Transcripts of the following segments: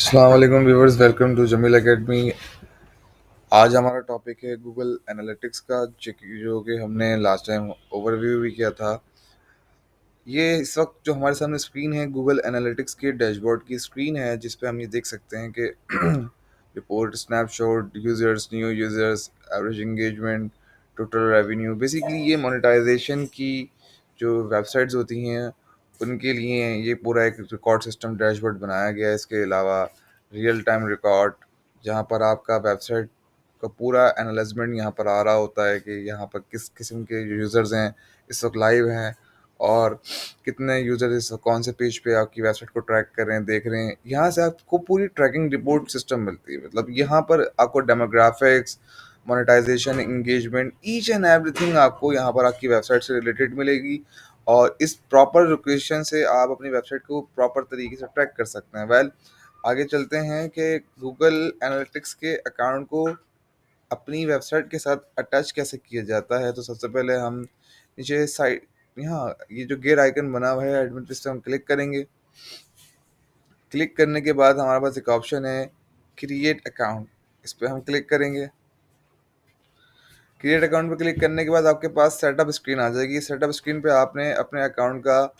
अस्सलाम वालेकुम viewers, welcome to Jameel academy. आज हमारा टॉपिक है गूगल एनालिटिक्स का, जो कि हमने लास्ट टाइम ओवरव्यू भी किया था। ये इस वक्त जो हमारे सामने स्क्रीन है, गूगल एनालिटिक्स के डैशबोर्ड की स्क्रीन है, जिस पे हम ये देख सकते हैं कि report, snapshot, users, new users, average engagement, total revenue. Basically ये मोनेटाइजेशन की जो वेबसाइट्स होती हैं उनके लिए ये पूरा एक रिकॉर्ड सिस्टम डैशबोर्ड बनाया गया है। इसके अलावा रियल टाइम रिकॉर्ड, जहाँ पर आपका वेबसाइट का पूरा एनालिसमेंट यहाँ पर आ रहा होता है कि यहाँ पर किस किस्म के यूज़र्स हैं, इस वक्त लाइव हैं, और कितने यूज़र इस कौन से पेज पे आपकी वेबसाइट को ट्रैक कर रहे हैं, देख रहे हैं। यहाँ से आपको पूरी ट्रैकिंग रिपोर्ट सिस्टम मिलती है। मतलब यहाँ पर आपको demographics, monetisation, engagement, each and everything आपको यहाँ पर आपकी वेबसाइट से रिलेटेड मिलेगी। और इस प्रॉपर लोकेशन से आप अपनी वेबसाइट को प्रॉपर तरीके से ट्रैक कर सकते हैं। आगे चलते हैं कि गूगल एनालिटिक्स के अकाउंट को अपनी वेबसाइट के साथ अटैच कैसे किया जाता है। तो सबसे पहले हम नीचे साइड, यहाँ ये जो गेयर आइकन बना हुआ है एडमिन पे हम क्लिक करेंगे। क्लिक करने के बाद हमारे पास एक ऑप्शन है क्रिएट अकाउंट, इस पर हम क्लिक करेंगे। क्रिएट अकाउंट पे क्लिक करने के बाद आपके पास सेटअप स्क्रीन आ जाएगी। सेटअप स्क्रीन पे आपने अपने अकाउंट का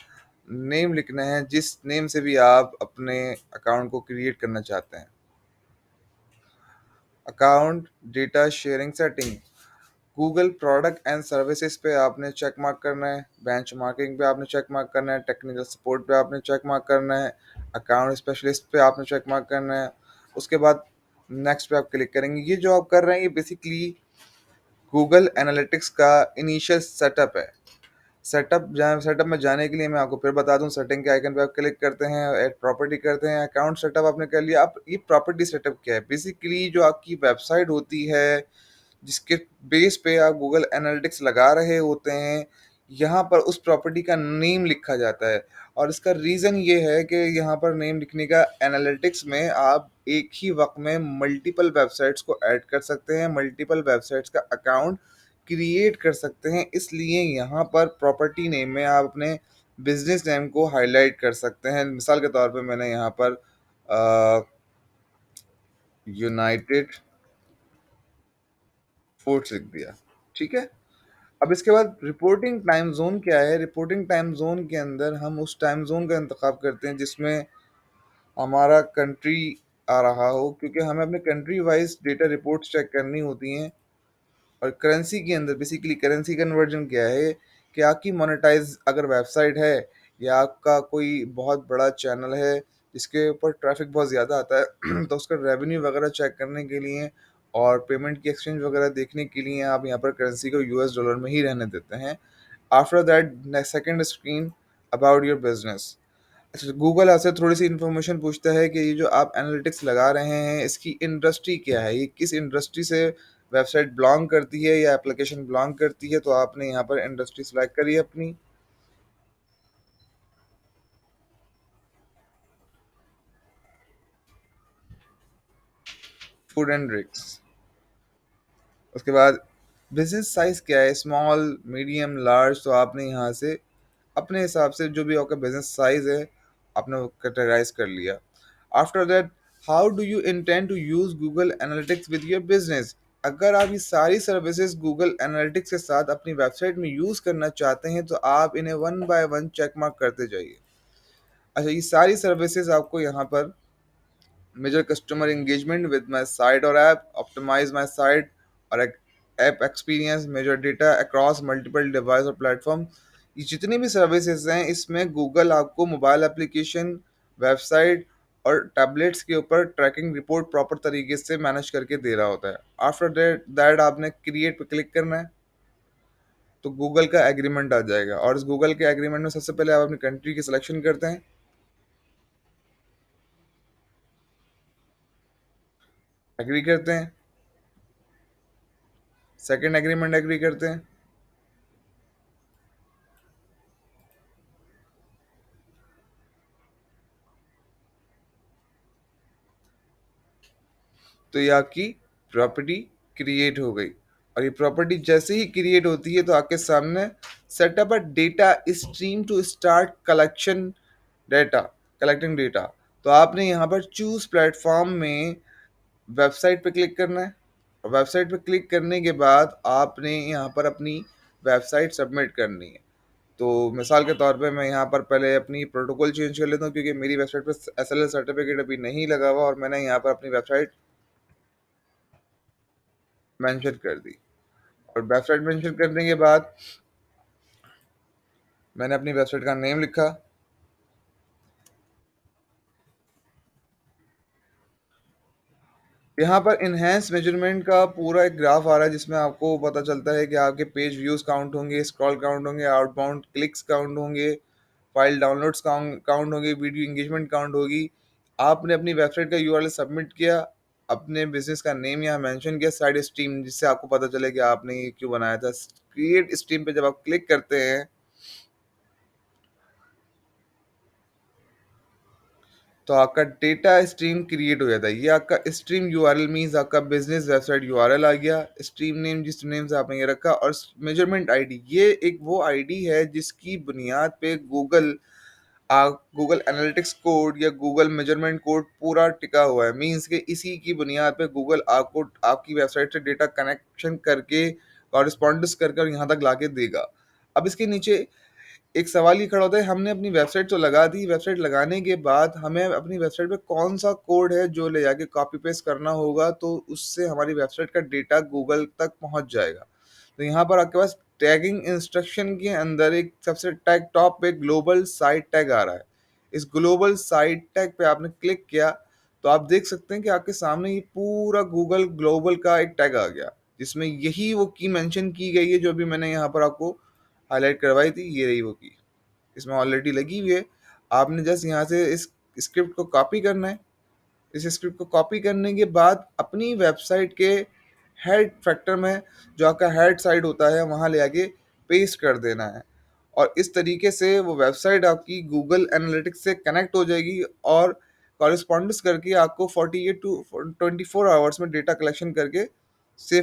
नेम लिखना है, जिस नेम से भी आप अपने अकाउंट को क्रिएट करना चाहते हैं। Account data sharing setting, Google product and services पे आपने चेक मार्क करना है, बेंच मार्किंग पे आपने चेक मार्क करना है, टेक्निकल सपोर्ट पे आपने चेक मार्क करना है, अकाउंट स्पेशलिस्ट पे आपने चेक मार्क करना है। उसके बाद नेक्स्ट पे आप क्लिक करेंगे। ये जो आप कर रहे हैं ये बेसिकली गूगल एनालिटिक्स का इनिशियल सेटअप है। सेटअप में जाने के लिए मैं आपको फिर बता दूं, सेटिंग के आइकन पे आप क्लिक करते हैं, ऐड प्रॉपर्टी करते हैं, अकाउंट सेटअप आपने कर लिया। अब ये प्रॉपर्टी सेटअप क्या है? बेसिकली जो आपकी वेबसाइट होती है, जिसके बेस पे आप गूगल एनालिटिक्स लगा रहे होते हैं, यहाँ पर उस प्रॉपर्टी का नेम लिखा जाता है। और इसका रीज़न ये है कि यहाँ पर नेम लिखने का, एनालिटिक्स में आप एक ही वक्त में मल्टीपल वेबसाइट्स को ऐड कर सकते हैं, मल्टीपल वेबसाइट्स का अकाउंट क्रिएट कर सकते हैं। इसलिए यहाँ पर प्रॉपर्टी नेम में आप अपने बिजनेस नेम को हाईलाइट कर सकते हैं। मिसाल के तौर पे मैंने यहाँ पर यूनाइटेड फूड्स लिख दिया। ठीक है। अब इसके बाद रिपोर्टिंग टाइम जोन क्या है? रिपोर्टिंग टाइम जोन के अंदर हम उस टाइम जोन का इंतखाब करते हैं जिसमें हमारा कंट्री आ रहा हो, क्योंकि हमें अपने country wise data reports check करनी होती हैं। और करेंसी के अंदर बेसिकली करेंसी कन्वर्जन क्या है कि आपकी मोनेटाइज अगर वेबसाइट है, या आपका कोई बहुत बड़ा चैनल है जिसके ऊपर ट्रैफिक बहुत ज़्यादा आता है तो उसका रेवेन्यू वगैरह चेक करने के लिए और पेमेंट की एक्सचेंज वगैरह देखने के लिए आप यहाँ पर करेंसी को यूएस डॉलर में ही रहने देते हैं। After that second screen, about your business. अच्छा, गूगल आपसे थोड़ी सी इन्फॉर्मेशन पूछता है कि ये जो आप एनालिटिक्स लगा रहे हैं इसकी इंडस्ट्री क्या है, ये किस इंडस्ट्री से वेबसाइट बिलोंग करती है या एप्लीकेशन बिलोंग करती है। तो आपने यहाँ पर इंडस्ट्री सेलेक्ट करी है अपनी। Food and drinks. उसके बाद बिजनेस साइज क्या है, स्मॉल, मीडियम, लार्ज। तो आपने यहाँ से अपने हिसाब से जो भी आपका बिजनेस साइज है आपने वो कैटेगराइज कर लिया। After that, how do you intend to use Google Analytics with your business. अगर आप ये सारी सर्विसेज गूगल एनालिटिक्स के साथ अपनी वेबसाइट में यूज करना चाहते हैं तो आप इन्हें one by one check mark करते जाइए। अच्छा, ये सारी सर्विसेज आपको यहाँ पर measure customer engagement with my site or app, optimize my site और app experience, measure data across multiple device और platform। ये जितनी भी सर्विसेज हैं इसमें गूगल आपको मोबाइल एप्लीकेशन, वेबसाइट और टैबलेट्स के ऊपर ट्रैकिंग रिपोर्ट प्रॉपर तरीके से मैनेज करके दे रहा होता है। आफ्टर दैट आपने क्रिएट पे क्लिक करना है, तो गूगल का एग्रीमेंट आ जाएगा। और इस गूगल के एग्रीमेंट में सबसे पहले आप अपनी कंट्री की सिलेक्शन करते हैं, एग्री करते हैं, सेकेंड एग्रीमेंट एग्री करते हैं। तो ये आपकी प्रॉपर्टी क्रिएट हो गई। और ये प्रॉपर्टी जैसे ही क्रिएट होती है तो आपके सामने setup a data stream to start collection data collecting data. तो आपने यहाँ पर चूज़ प्लेटफ़ॉर्म में वेबसाइट पे क्लिक करना है और वेबसाइट पे क्लिक करने के बाद आपने यहाँ पर अपनी वेबसाइट सबमिट करनी है। तो मिसाल के तौर पे मैं यहाँ पर पहले अपनी प्रोटोकॉल चेंज कर लेता हूँ क्योंकि मेरी वेबसाइट पे एसएलएल सर्टिफिकेट अभी नहीं लगा हुआ और मैंने यहाँ पर अपनी वेबसाइट मेंशन कर दी। और वेबसाइट मेंशन करने के बाद मैंने अपनी वेबसाइट का नेम लिखा। यहाँ पर इनहेंस मेजरमेंट का पूरा एक ग्राफ आ रहा है जिसमें आपको पता चलता है कि आपके पेज व्यूज काउंट होंगे, स्क्रॉल काउंट होंगे, आउटबाउंड क्लिक्स काउंट होंगे, फाइल डाउनलोड्स काउंट होंगे, वीडियो एंगेजमेंट काउंट होगी। आपने अपनी वेबसाइट का यूआरएल सबमिट किया, अपने बिजनेस का नेम यहाँ मेंशन किया, साइड स्ट्रीम, जिससे आपको पता चले कि आपने ये क्यों बनाया था। क्रिएट स्ट्रीम पे जब आप क्लिक करते हैं तो आपका डेटा स्ट्रीम क्रिएट हो जाता है। ये आपका स्ट्रीम यूआरएल मीन्स आपका बिजनेस वेबसाइट यूआरएल आ गया। स्ट्रीम नेम जिस नेम से आपने ये रखा और मेजरमेंट आईडी, ये एक वो आईडी है जिसकी बुनियाद पे गूगल एनालिटिक्स कोड या गूगल मेजरमेंट कोड पूरा टिका हुआ है। मीन्स के इसी की बुनियाद पे गूगल आपको आपकी वेबसाइट से डेटा कनेक्शन करके कॉरेस्पॉन्डेंस करके और यहाँ तक लाके देगा। अब इसके नीचे एक सवाल ये खड़ा होता है, हमने अपनी वेबसाइट तो लगा दी, वेबसाइट लगाने के बाद हमें अपनी वेबसाइट पे कौन सा कोड है जो ले जाके कॉपी पेस्ट करना होगा तो उससे हमारी वेबसाइट का डेटा गूगल तक पहुंच जाएगा। तो यहाँ पर आपके पास टैगिंग इंस्ट्रक्शन के अंदर एक सबसे टैग टॉप पे ग्लोबल साइट टैग आ रहा है। इस ग्लोबल साइट टैग पे आपने क्लिक किया तो आप देख सकते हैं कि आपके सामने ये पूरा गूगल ग्लोबल का एक टैग आ गया जिसमें यही वो की मेंशन की गई है जो अभी मैंने यहाँ पर आपको हाईलाइट करवाई थी। ये रही वो की, इसमें ऑलरेडी लगी हुई है। आपने जस्ट यहाँ से इस स्क्रिप्ट को कॉपी करना है। इस स्क्रिप्ट को कॉपी करने के बाद अपनी वेबसाइट के हेड फैक्टर में जो आपका हेड साइड होता है वहाँ ले आके पेस्ट कर देना है। और इस तरीके से वो वेबसाइट आपकी गूगल एनालिटिक्स से कनेक्ट हो जाएगी और कॉरेस्पॉन्डेंस करके आपको 48 टू 24 आवर्स में डेटा कलेक्शन करके सेव